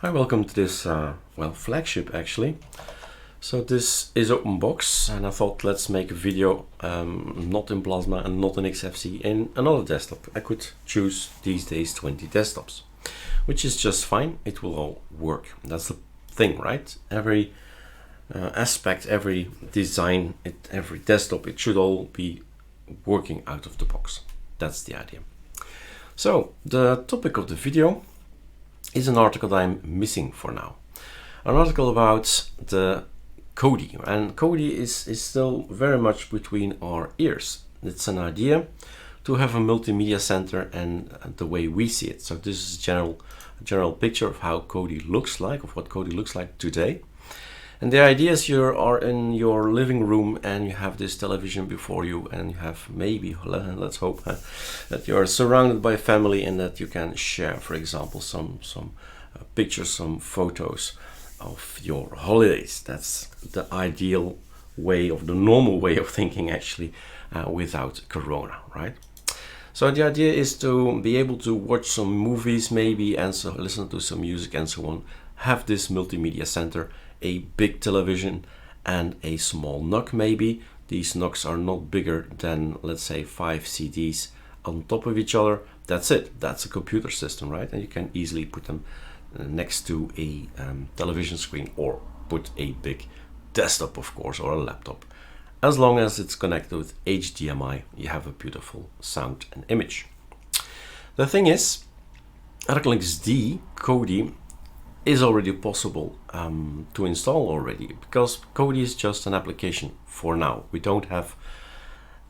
Hi, welcome to this flagship actually. So this is OpenBox, and I thought let's make a video not in Plasma and not in XFCE in another desktop. I could choose these days 20 desktops, which is just fine. It will all work. That's the thing, right? Every aspect, every design, every desktop, it should all be working out of the box. That's the idea. So the topic of the video is an article that I'm missing for now. An article about the Kodi, and Kodi is still very much between our ears. It's an idea to have a multimedia center and the way we see it. So this is a general picture of how Kodi looks like, of what Kodi looks like today. And the idea is you are in your living room and you have this television before you, and you have maybe, let's hope, that you are surrounded by family and that you can share, for example, some pictures, some photos of your holidays. That's the ideal way, of the normal way of thinking actually, without Corona, right? So the idea is to be able to watch some movies maybe, and so listen to some music and so on. Have this multimedia center, a big television and a small NUC maybe. These NUCs are not bigger than, let's say, 5 CDs on top of each other. That's it. That's a computer system, right? And you can easily put them next to a television screen, or put a big desktop, of course, or a laptop. As long as it's connected with HDMI, you have a beautiful sound and image. The thing is, ArcoLinuxD Kodi is already possible to install already, because Kodi is just an application for now. We don't have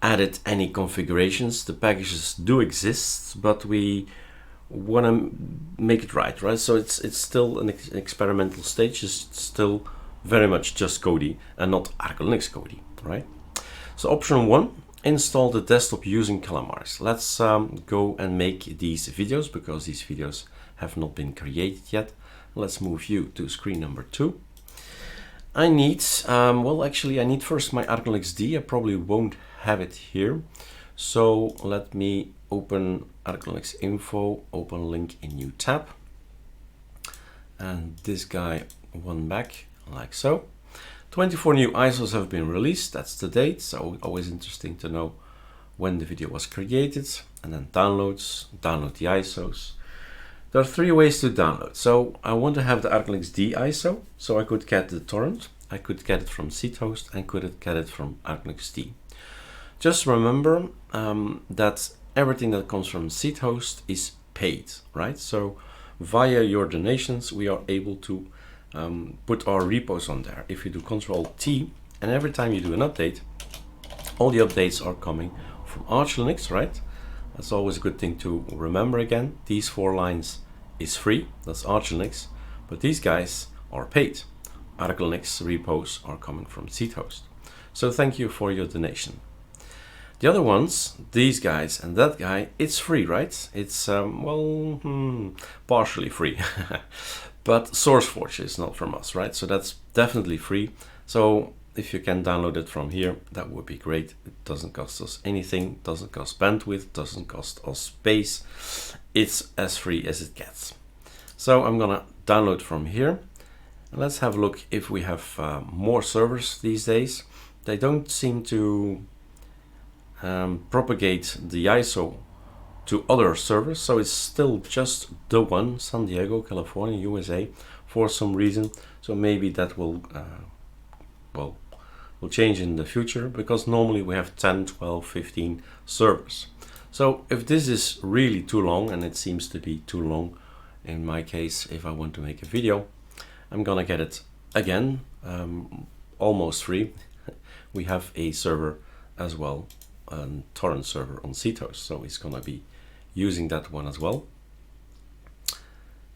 added any configurations. The packages do exist, but we want to make it right? So it's still an experimental stage. It's still very much just Kodi and not ArcoLinux Kodi, right? So option 1, install the desktop using Calamares. Let's go and make these videos, because these videos have not been created yet. Let's move you to screen number 2. I need, I need first my ArcoLinuxD. I probably won't have it here. So let me open ArcoLinux info, open link in new tab. And this guy one back, like so. 24 new ISOs have been released. That's the date. So always interesting to know when the video was created. And then downloads, download the ISOs. There are 3 ways to download. So I want to have the ArcoLinuxD ISO, so I could get the torrent. I could get it from SeedHost and could get it from ArcoLinuxD. Just remember that everything that comes from SeedHost is paid, right? So via your donations, we are able to put our repos on there. If you do Control-T, and every time you do an update, all the updates are coming from ArcoLinux, right? That's always a good thing to remember again. These 4 lines is free, that's ArcoLinux, but these guys are paid. ArcoLinux repos are coming from SeedHost. So thank you for your donation. The other ones, these guys and that guy, it's free, right? It's, partially free. But SourceForge is not from us, right? So that's definitely free. So if you can download it from here, that would be great. It doesn't cost us anything, doesn't cost bandwidth, doesn't cost us space. It's as free as it gets. So I'm gonna download from here. And let's have a look if we have more servers these days. They don't seem to propagate the ISO to other servers, so it's still just the one, San Diego, California, USA, for some reason. So maybe that will change in the future, because normally we have 10, 12, 15 servers. So if this is really too long, and it seems to be too long in my case, if I want to make a video, I'm gonna get it again, almost free. We have a server as well, a torrent server on SeedHost, so it's gonna be using that one as well.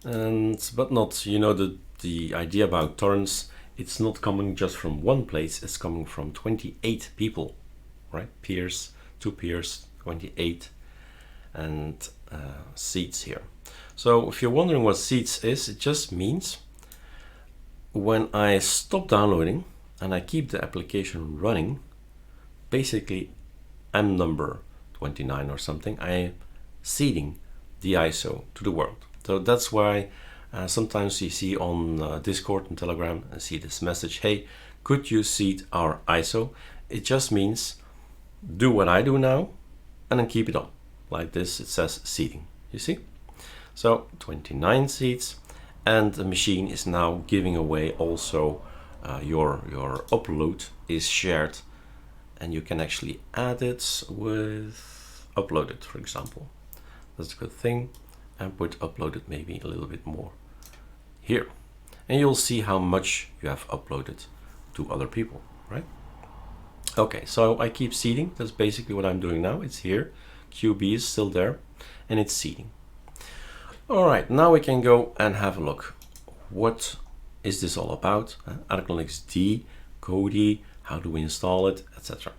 But not, you know, the idea about torrents, it's not coming just from one place, it's coming from 28 people, right? Peers, 2 peers, 28, and seeds here. So if you're wondering what seeds is, it just means when I stop downloading and I keep the application running, basically I'm number 29 or something, I am seeding the ISO to the world. So that's why Sometimes you see on Discord and Telegram and see this message, hey, could you seed our ISO? It just means do what I do now and then keep it on. Like this, it says seeding, you see? So 29 seeds, and the machine is now giving away also your upload is shared, and you can actually add it with uploaded, for example. That's a good thing. And put uploaded maybe a little bit more here. And you'll see how much you have uploaded to other people, right? Okay, so I keep seeding. That's basically what I'm doing now. It's here. QB is still there, and it's seeding. All right, now we can go and have a look. What is this all about? ArcoLinuxD, Kodi, how do we install it, etc.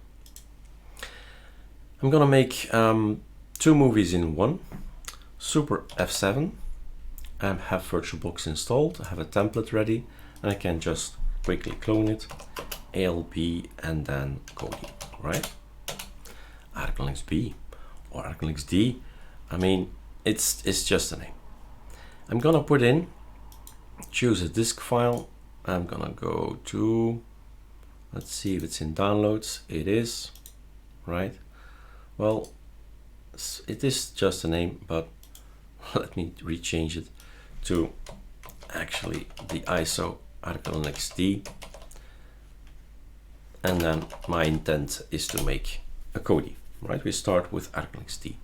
I'm gonna make 2 movies in one. Super F7, and have Virtualbox installed. I have a template ready, and I can just quickly clone it, ALB, and then Kodi, right? ArcoLinuxB or ArcoLinuxD. I mean, it's just a name. I'm gonna put in, choose a disk file. I'm gonna go to, let's see if it's in downloads. It is, right? Well, it is just a name, but let me rechange it to actually the ISO ArcoLinuxD, and then my intent is to make a Kodi, right? We start with ArcoLinuxD.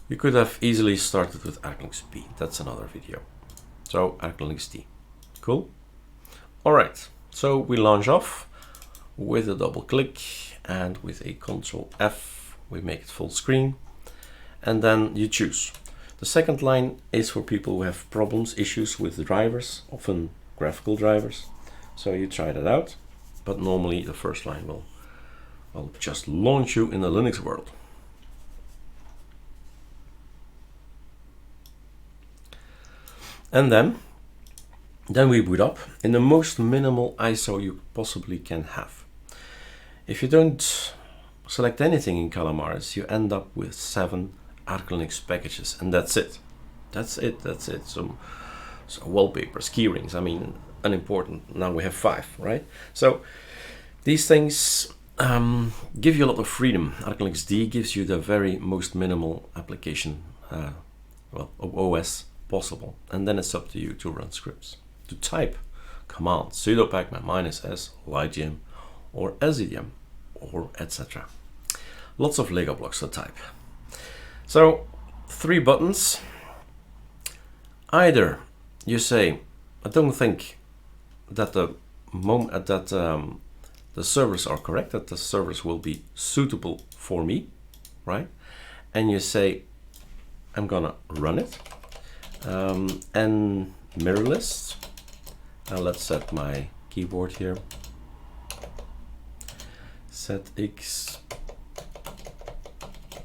You could have easily started with ArcoLinuxB. That's another video. So ArcoLinuxD, cool. All right, so we launch off with a double click, and with a Control F, we make it full screen, and then you choose. The second line is for people who have problems, issues with the drivers, often graphical drivers. So you try that out, but normally the first line will just launch you in the Linux world. And then we boot up in the most minimal ISO you possibly can have. If you don't select anything in Calamares, you end up with 7 ArcoLinux packages, and that's it. That's it. Some wallpapers, keyrings, I mean, unimportant. Now we have 5, right? So these things give you a lot of freedom. ArcoLinuxD gives you the very most minimal application, OS possible, and then it's up to you to run scripts, to type commands, sudo pacman -s, ligem, or SEDM, or etc. Lots of Lego blocks to type. So 3 buttons. Either you say, I don't think that the servers are correct, that the servers will be suitable for me, right? And you say, I'm gonna run it. And Minimalist. Let's set my keyboard here. Set X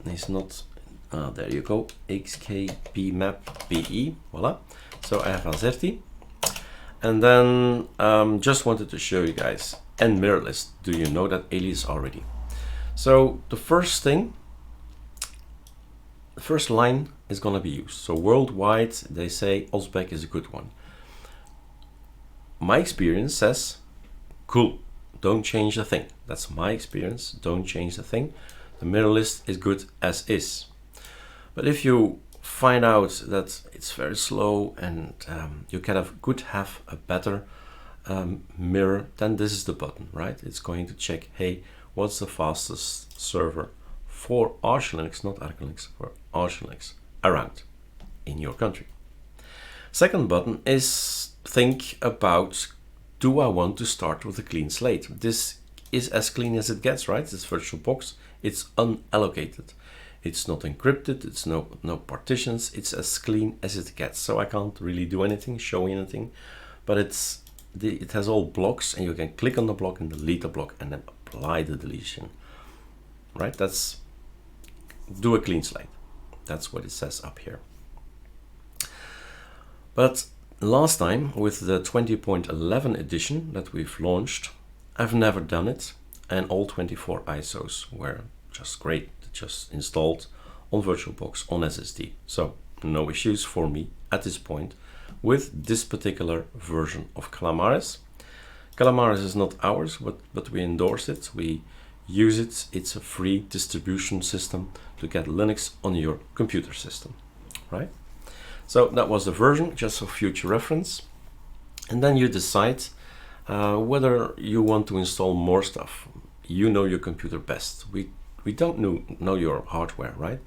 is not. There you go. XKP map BE. Voila. So I have Azerty. And then just wanted to show you guys. And Minimalist. Do you know that alias already? So the first thing, the first line is going to be used. So worldwide, they say Osbeck is a good one. My experience says, cool, don't change a thing. That's my experience. Don't change the thing. The Minimalist is good as is. But if you find out that it's very slow and you could have a better mirror, then this is the button, right? It's going to check, hey, what's the fastest server for ArcoLinux, not ArcoLinux, for ArcoLinux around in your country. Second button is think about, do I want to start with a clean slate? This is as clean as it gets, right? It's Virtualbox, it's unallocated. It's not encrypted, it's no partitions, it's as clean as it gets. So I can't really do anything, show anything, but it has all blocks, and you can click on the block and delete the block and then apply the deletion, right? That's do a clean slate. That's what it says up here. But last time with the 20.11 edition that we've launched, I've never done it, and all 24 ISOs were just great, just installed on Virtualbox on SSD. So no issues for me at this point with this particular version of Calamares. Calamares is not ours, but we endorse it. We use it. It's a free distribution system to get Linux on your computer system, right? So that was the version, just for future reference. And then you decide whether you want to install more stuff. You know your computer best. We don't know your hardware, right?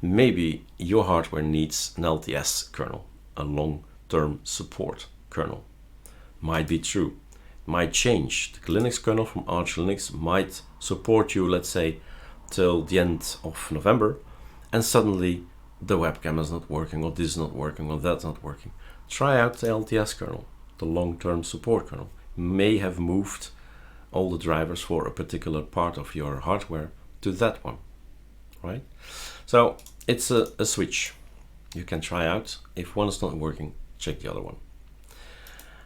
Maybe your hardware needs an LTS kernel, a long-term support kernel. Might be true. Might change. The Linux kernel from ArcoLinux might support you, let's say, till the end of November, and suddenly the webcam is not working, or this is not working, or that's not working. Try out the LTS kernel, the long-term support kernel. May have moved all the drivers for a particular part of your hardware to that one, right? So it's a switch you can try out. If one is not working, check the other one.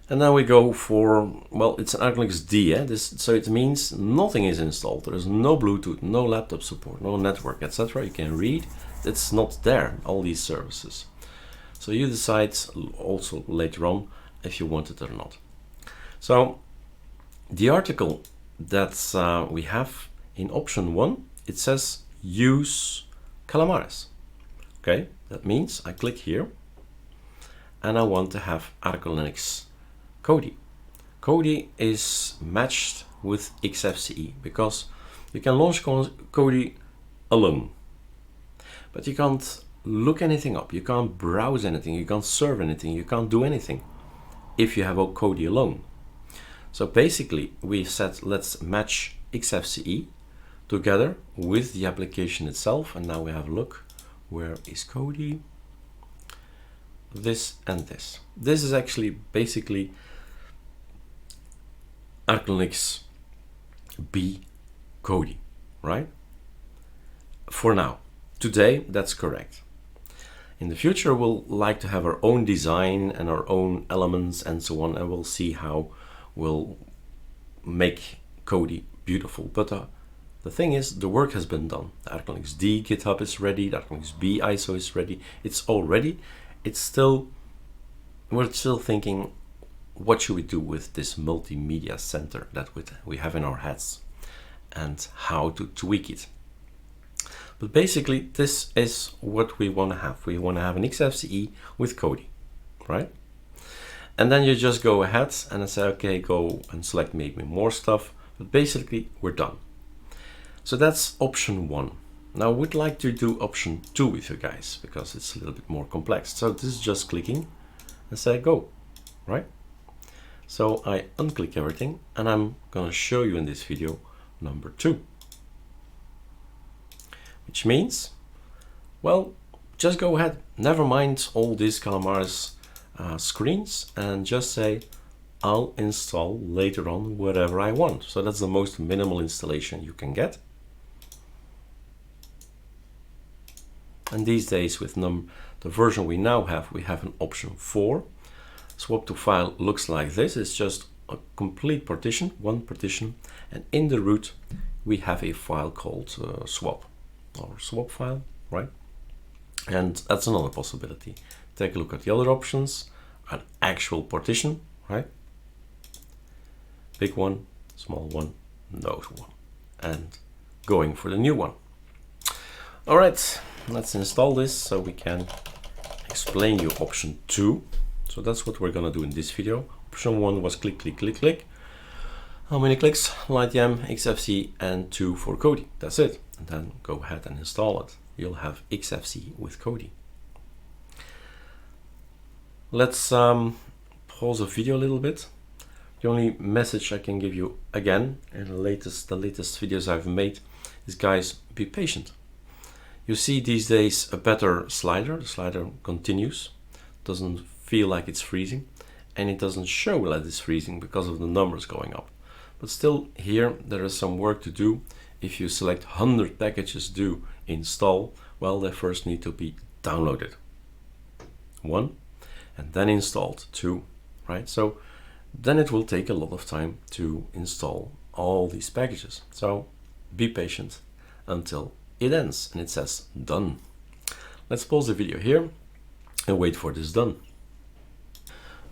And now we go for, well, it's an ArcoLinuxD, so it means nothing is installed. There is no Bluetooth, no laptop support, no network, etc. You can read, it's not there, all these services. So you decide also later on if you want it or not. So the article that we have in option 1, it says use Calamares. Okay, that means I click here and I want to have ArcoLinux Kodi. Kodi is matched with XFCE because you can launch Kodi alone, but you can't look anything up, you can't browse anything, you can't serve anything, you can't do anything if you have a Kodi alone. So basically we said let's match XFCE together with the application itself, and now we have a look. Where is Kodi? This and this. This is actually basically ArcoLinuxB Kodi, right? For now, today, that's correct. In the future, we'll like to have our own design and our own elements and so on, and we'll see how we'll make Kodi beautiful. But the thing is, the work has been done. The ArcoLinuxD GitHub is ready, the ArcoLinuxB ISO is ready. It's all ready. It's still, we're still thinking, what should we do with this multimedia center that we have in our heads and how to tweak it. But basically, this is what we want to have. We want to have an XFCE with Kodi, right? And then you just go ahead and say, okay, go and select maybe more stuff. But basically, we're done. So that's option 1. Now I would like to do option 2 with you guys because it's a little bit more complex. So this is just clicking and say go, right? So I unclick everything and I'm gonna show you in this video number 2. Which means, well, just go ahead, never mind all these Calamares screens, and just say, I'll install later on whatever I want. So that's the most minimal installation you can get. And these days with the version we now have, we have an option 4. Swap to file looks like this. It's just a complete partition, one partition, and in the root we have a file called swap, or swap file, right? And that's another possibility. Take a look at the other options. An actual partition, right? Big one, small one, node one, and going for the new one. All right, let's install this so we can explain you option 2. So that's what we're gonna do in this video. Option 1 was click, click, click, click. How many clicks? LightYam, XFCE, and 2 for Kodi. That's it. And then go ahead and install it. You'll have XFCE with Kodi. Let's pause the video a little bit. The only message I can give you again in the latest videos I've made is, guys, be patient. You see these days a better slider. The slider continues, doesn't feel like it's freezing, and it doesn't show that it's freezing because of the numbers going up. But still, here there is some work to do. If you select 100 packages do install, well, they first need to be downloaded. 1, and then installed. 2, right? So then it will take a lot of time to install all these packages. So be patient until it ends and it says done. Let's pause the video here and wait for this done.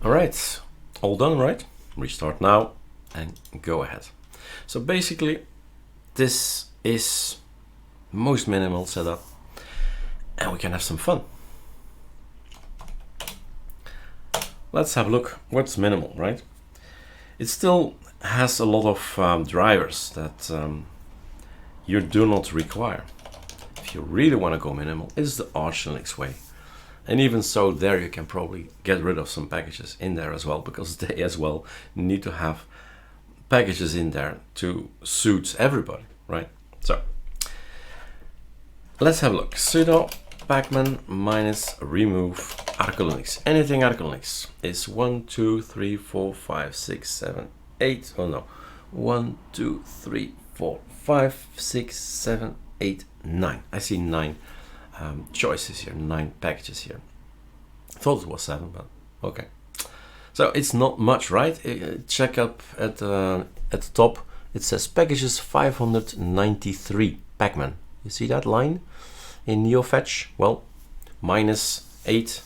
All right, all done, right? Restart now and go ahead. So basically, this is most minimal setup, and we can have some fun. Let's have a look. What's minimal, right? It still has a lot of drivers that you do not require. If you really want to go minimal, it's the ArcoLinux way. And even so, there you can probably get rid of some packages in there as well, because they as well need to have packages in there to suit everybody, right? So let's have a look. Sudo pacman minus remove ArcoLinux. Anything ArcoLinux is 1, 2, 3, 4, 5, 6, 7, 8. Oh no, 1, 2, 3, 4, 5, 6, 7, 8, 9. I see 9 choices here, 9 packages here. I thought it was 7, but okay. So it's not much, right? Check up at the top. It says packages 593 pacman. You see that line in NeoFetch? Well, -8,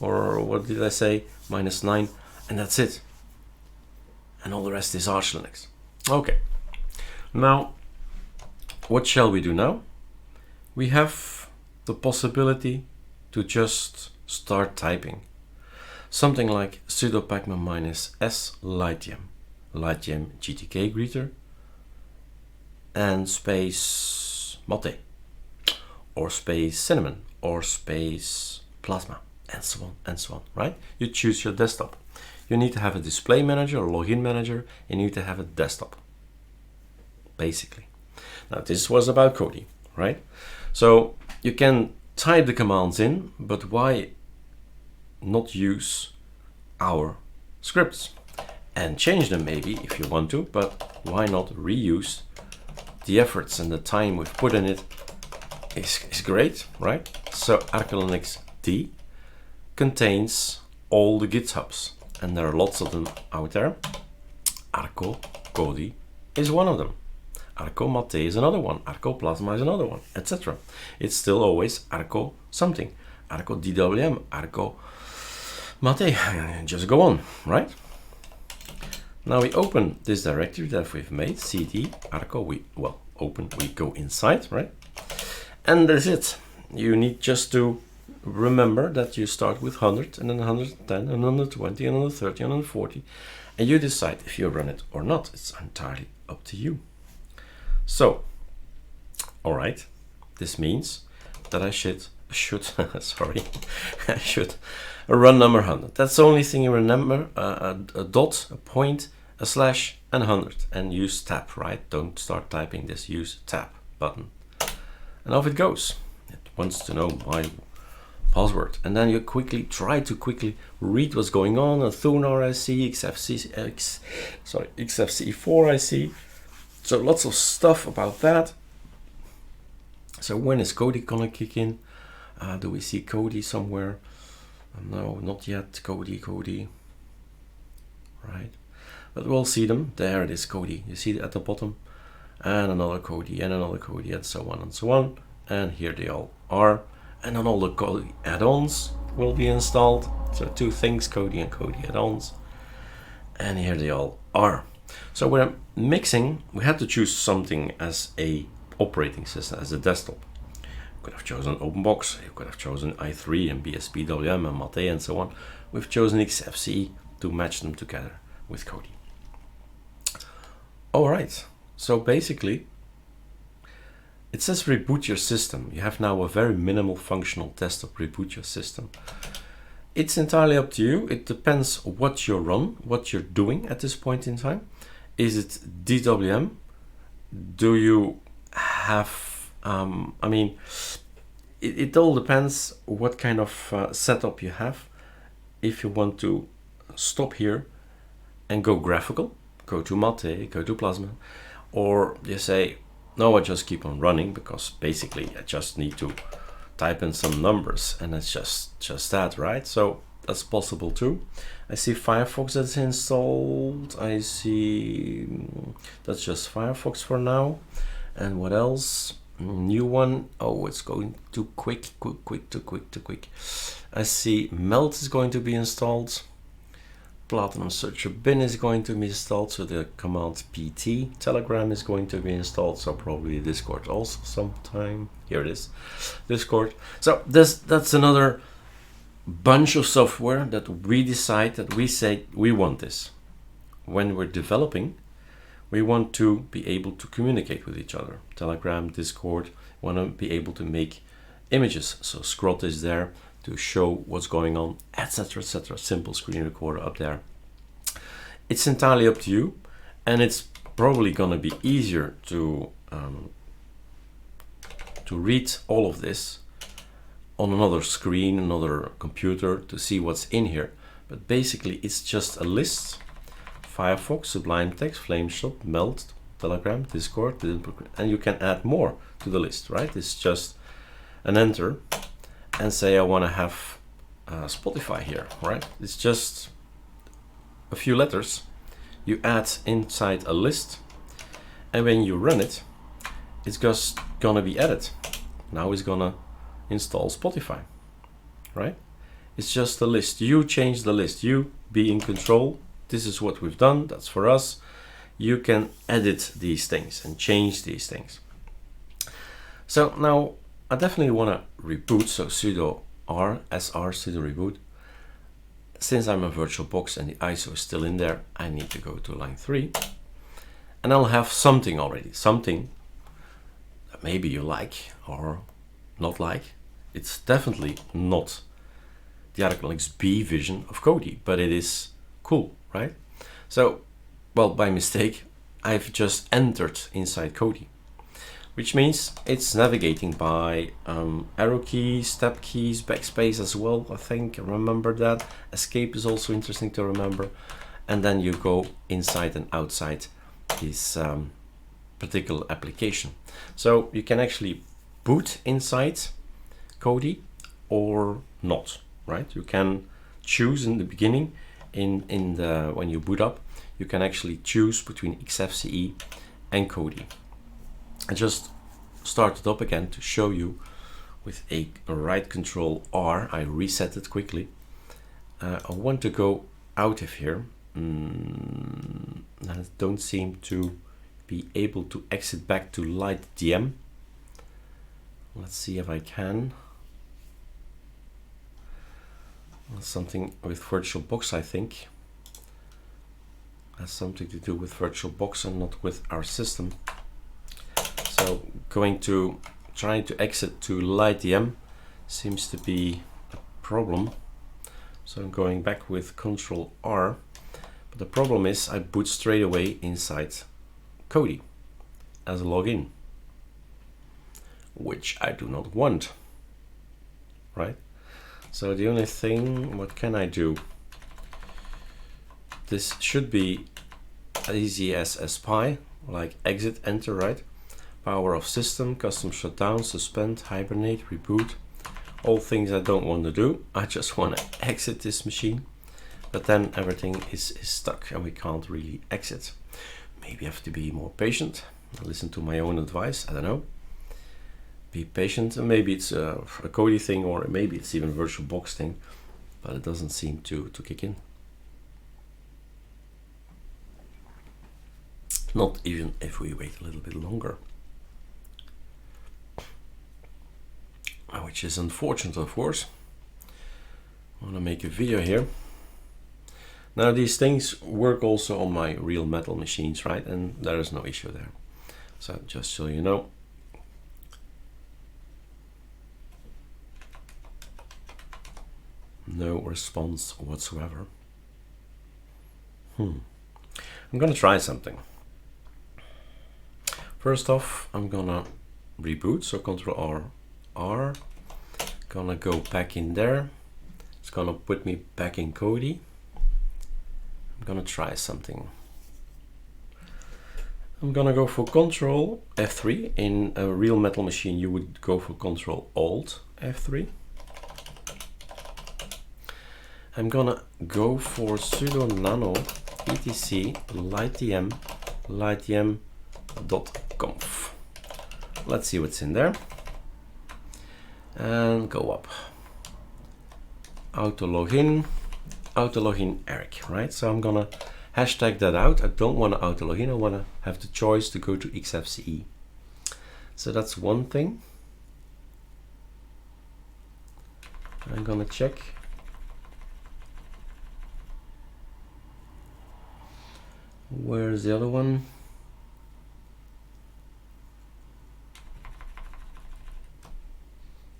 or what did I say? -9, and that's it. And all the rest is ArcoLinux. Okay. Now, what shall we do now? We have the possibility to just start typing. Something like sudo pacman minus s lightgem GTK greeter, and space mate, or space cinnamon, or space plasma, and so on and so on, right? You choose your desktop. You need to have a display manager or login manager, and you need to have a desktop, basically. Now this was about Kodi, right? So you can type the commands in, but why not use our scripts and change them maybe if you want to, but why not reuse the efforts and the time we've put in it is great, right? So ArcoLinuxD contains all the GitHubs, and there are lots of them out there. Kodi is one of them. Mate is another one. Plasma is another one, etc. It's still always Arco something. DWM, Mate, just go on, right? Now we open this directory that we've made, cd arco, we go inside, right? And that's it. You need just to remember that you start with 100, and then 110, and 120, and 130, and 140, and you decide if you run it or not. It's entirely up to you. So, all right, this means that I should sorry, I should run number 100. That's the only thing you remember, a dot, a point, a slash, and 100, and use tab, right? Don't start typing this, use tab button. And off it goes. It wants to know my password, and then you try to quickly read what's going on. A Thunar I see, Xfce4 I see. So lots of stuff about that. So when is Kodi gonna kick in? Do we see Kodi somewhere? No, not yet. Kodi, right? But we'll see them. There it is, Kodi. You see it at the bottom, and another Kodi, and another Kodi, and so on and so on. And here they all are. And then all the Kodi add-ons will be installed. So 2 things, Kodi and Kodi add-ons. And here they all are. So when I'm mixing, we had to choose something as a operating system, as a desktop. You could have chosen OpenBox, you could have chosen i3 and BSPWM and Mate and so on. We've chosen XFCE to match them together with Kodi. All right, so basically, it says reboot your system. You have now a very minimal functional desktop. Reboot your system. It's entirely up to you. It depends what you run, what you're doing at this point in time. Is it DWM? Do you have, I mean, it all depends what kind of setup you have. If you want to stop here and go graphical, go to Mate, go to Plasma, or you say, no, I just keep on running because basically I just need to type in some numbers and it's just that, right? So that's possible too. I see Firefox that's installed. I see that's just Firefox for now. And what else? New one. Oh, it's going too quick. I see Melt is going to be installed. Platinum Searcher bin is going to be installed, so the command pt. Telegram is going to be installed, so probably Discord also sometime. Here it is, Discord. So that's another bunch of software that we decide, that we say we want this. When we're developing, we want to be able to communicate with each other. Telegram, Discord, want to be able to make images. So Scrot is there to show what's going on, etc, etc. Simple screen recorder up there. It's entirely up to you, and it's probably gonna be easier to read all of this on another screen, another computer, to see what's in here. But basically it's just a list. Firefox, Sublime Text, Flameshot, Melt, Telegram, Discord, and you can add more to the list, right? It's just an enter, and say I want to have Spotify here, right? It's just a few letters you add inside a list, and when you run it, it's just gonna be added. Now it's gonna install Spotify, right? It's just a list. You change the list, you be in control. This is what we've done, that's for us. You can edit these things and change these things. So now I definitely want to reboot, so sudo r sr sudo reboot. Since I'm a Virtualbox and the ISO is still in there, I need to go to line 3, and I'll have something already, something that maybe you like or not like. It's definitely not the ArcoLinuxB vision of Kodi, but it is cool, right? So, well, by mistake, I've just entered inside Kodi, which means it's navigating by arrow keys, tab keys, backspace as well, I think. Remember that. Escape is also interesting to remember. And then you go inside and outside this particular application. So you can actually boot inside Kodi or not, right? You can choose in the beginning, when you boot up, you can actually choose between XFCE and Kodi. I just started up again to show you with a right control R. I reset it quickly. I want to go out of here. I don't seem to be able to exit back to LightDM. Let's see if I can. Something with Virtualbox, I think. Has something to do with Virtualbox and not with our system. So trying to exit to LightDM seems to be a problem. So I'm going back with Control R, but the problem is I boot straight away inside Kodi as a login, which I do not want, right? So the only thing, what can I do? This should be as easy as spy, like exit, enter, right? Power off system, custom shutdown, suspend, hibernate, reboot. All things I don't want to do. I just want to exit this machine, but then everything is stuck and we can't really exit. Maybe I have to be more patient, listen to my own advice, I don't know. Be patient, and maybe it's a Kodi thing, or maybe it's even a Virtualbox thing, but it doesn't seem to kick in. Not even if we wait a little bit longer. Which is unfortunate, of course. I want to make a video here. Now these things work also on my real metal machines, right? And there is no issue there. So just so you know. No response whatsoever. I'm gonna try something. First off, I'm gonna reboot, so Control R. Gonna go back in there. It's gonna put me back in Kodi. I'm gonna try something. I'm gonna go for Control F3. In a real metal machine, you would go for Control Alt F3. I'm gonna go for sudo nano etc lightdm.conf. Let's see what's in there. And go up. Auto login. autologin Eric, right? So I'm gonna hashtag that out. I don't want to autologin, I want to have the choice to go to XFCE. So that's one thing. I'm gonna check. Where's the other one?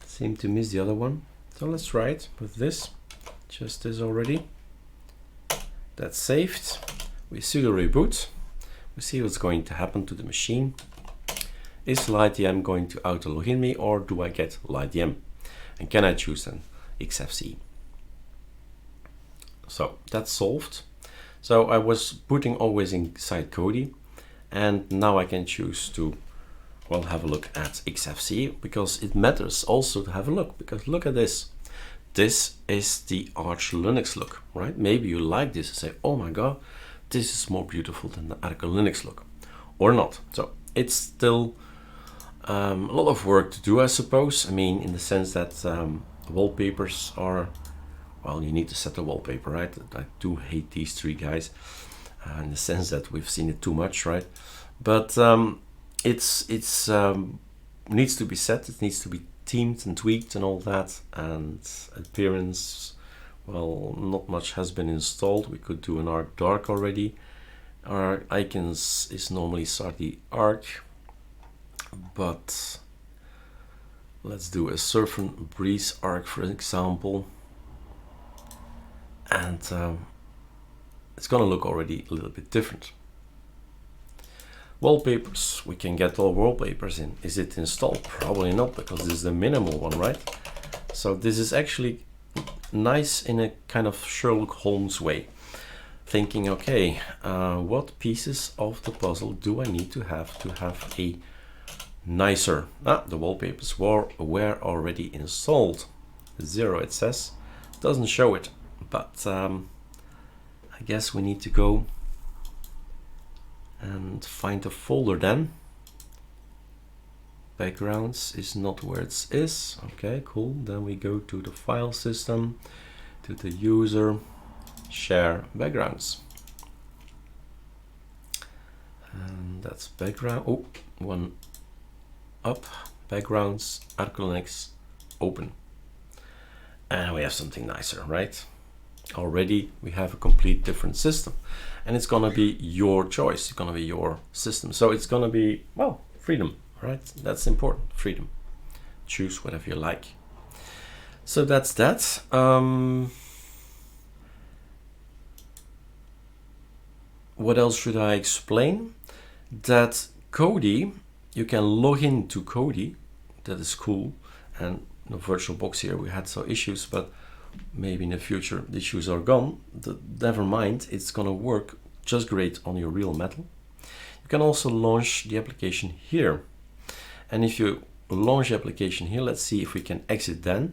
Seem to miss the other one. So let's try it with this. Just this already. That's saved. We sudo reboot. We see what's going to happen to the machine. Is LightDM going to auto-login me, or do I get LightDM? And can I choose an XFCE? So that's solved. So I was putting always inside Kodi, and now I can choose to, well, have a look at XFCE, because it matters also to have a look, because look at this. This is the ArcoLinux look, right? Maybe you like this and say, oh my god, this is more beautiful than the ArcoLinux look, or not. So it's still a lot of work to do, I suppose. I mean, in the sense that wallpapers are, well, you need to set the wallpaper, right? I do hate these three guys in the sense that we've seen it too much, right? But it's needs to be set. It needs to be themed and tweaked and all that. And appearance, well, not much has been installed. We could do an arc dark already. Our icons is normally Sardi arc, but let's do a surf and breeze arc, for example. And it's gonna look already a little bit different. Wallpapers, we can get all wallpapers in. Is it installed? Probably not, because this is the minimal one, right? So this is actually nice in a kind of Sherlock Holmes way. Thinking, okay, what pieces of the puzzle do I need to have a nicer? The wallpapers were already installed. 0 it says, doesn't show it. But I guess we need to go and find a folder then. Backgrounds is not where it is. Okay, cool. Then we go to the file system, to the user, share backgrounds. And that's background. Oh, one up. Backgrounds, ArcoLinux, open. And we have something nicer, right? Already we have a complete different system, and it's gonna be your choice. It's gonna be your system, so it's gonna be, well, freedom, right? That's important. Freedom. Choose whatever you like. So that's that. What else should I explain? That Kodi, you can log into Kodi. That is cool. And the Virtualbox here, we had some issues, but maybe in the future the issues are gone. Never mind, it's gonna work just great on your real metal. You can also launch the application here. And if you launch the application here, let's see if we can exit then.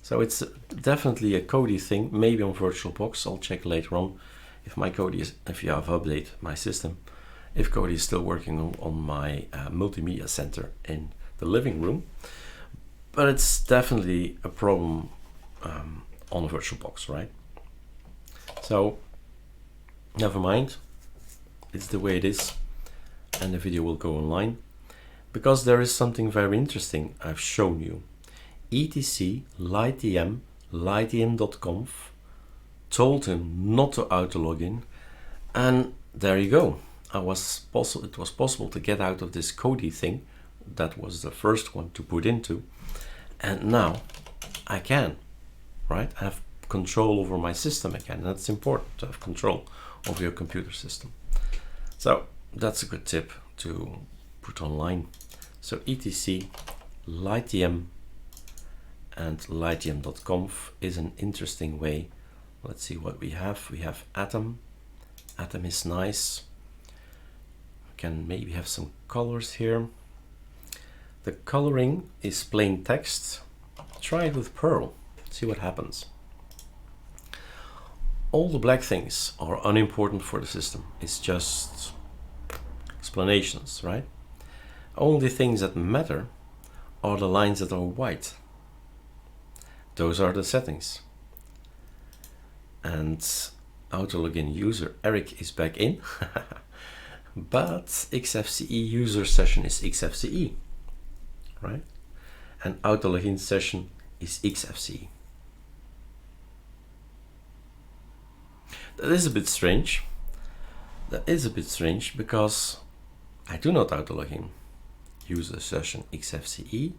So it's definitely a Kodi thing, maybe on Virtualbox. I'll check later on if my Kodi is, if you have updated my system, if Kodi is still working on my multimedia center in the living room. But it's definitely a problem on a Virtualbox, right? So never mind, it's the way it is, and the video will go online, because there is something very interesting I've shown you. etc lightdm lightdm.conf told him not to auto-login, and there you go. It was possible to get out of this Kodi thing. That was the first one to put into, and now I can. Right? I have control over my system again. That's important, to have control over your computer system. So that's a good tip to put online. So etc lightdm and lightdm.conf is an interesting way. Let's see what we have. We have Atom. Atom is nice. We can maybe have some colors here. The coloring is plain text. Try it with Perl. See what happens. All the black things are unimportant for the system. It's just explanations, right? Only things that matter are the lines that are white. Those are the settings. and AutoLogin user Eric is back in, but XFCE user session is XFCE, right? And AutoLogin session is XFCE. That is a bit strange. That is a bit strange because I do not AutoLogin user session XFCE,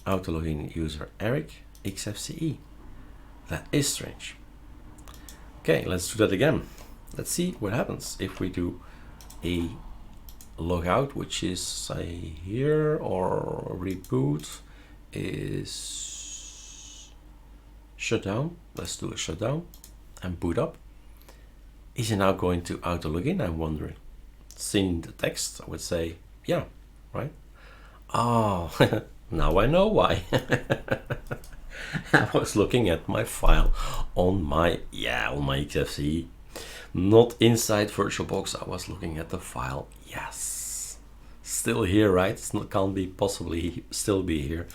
AutoLogin user Eric XFCE. That is strange. Okay, let's do that again. Let's see what happens if we do a logout, which is say here, or reboot is shutdown. Let's do a shutdown and boot up. Is it now going to AutoLogin? I'm wondering. Seeing the text, I would say, yeah, right? Oh, now I know why. I was looking at my file on my XFCE, not inside Virtualbox. I was looking at the file. Yes, still here, right? It can't be possibly still be here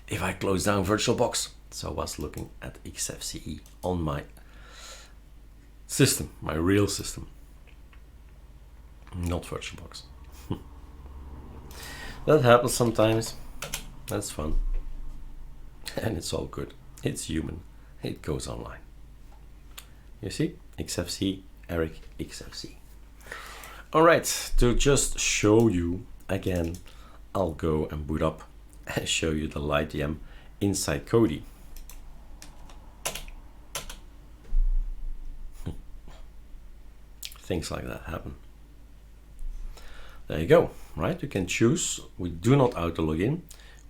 if I close down Virtualbox. So I was looking at XFCE on my system, my real system, not Virtualbox. That happens sometimes. That's fun. And it's all good. It's human. It goes online. You see? XFCE, Eric, XFCE. Alright, to just show you again, I'll go and boot up and show you the LightDM inside Kodi. Things like that happen. There you go, right? You can choose. We do not AutoLogin.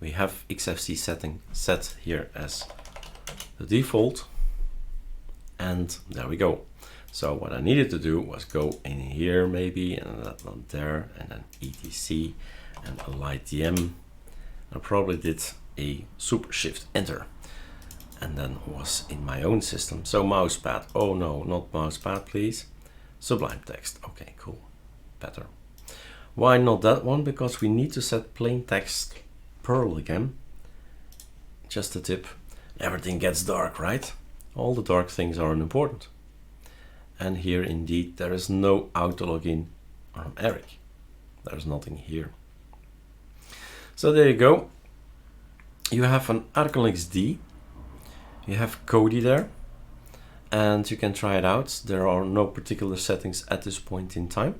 We have XFCE setting set here as the default. And there we go. So what I needed to do was go in here maybe, and that one there, and then etc and a LightDM. I probably did a super shift enter, and then was in my own system. So mousepad. Oh no, not mousepad, please. Sublime text. Okay, cool. Better. Why not that one? Because we need to set plain text Perl again. Just a tip. Everything gets dark, right? All the dark things are unimportant. And here indeed there is no AutoLogin on Eric. There's nothing here. So there you go. You have an ArcoLinuxD. You have Kodi there. And you can try it out. There are no particular settings at this point in time.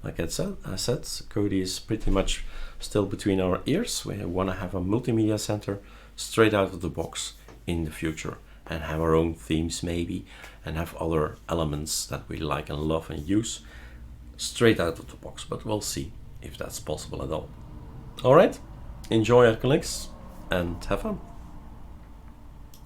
Like I said, Kodi is pretty much still between our ears. We want to have a multimedia center straight out of the box in the future, and have our own themes maybe, and have other elements that we like and love and use straight out of the box. But we'll see if that's possible at all. All right, enjoy ArcoLinux and have fun.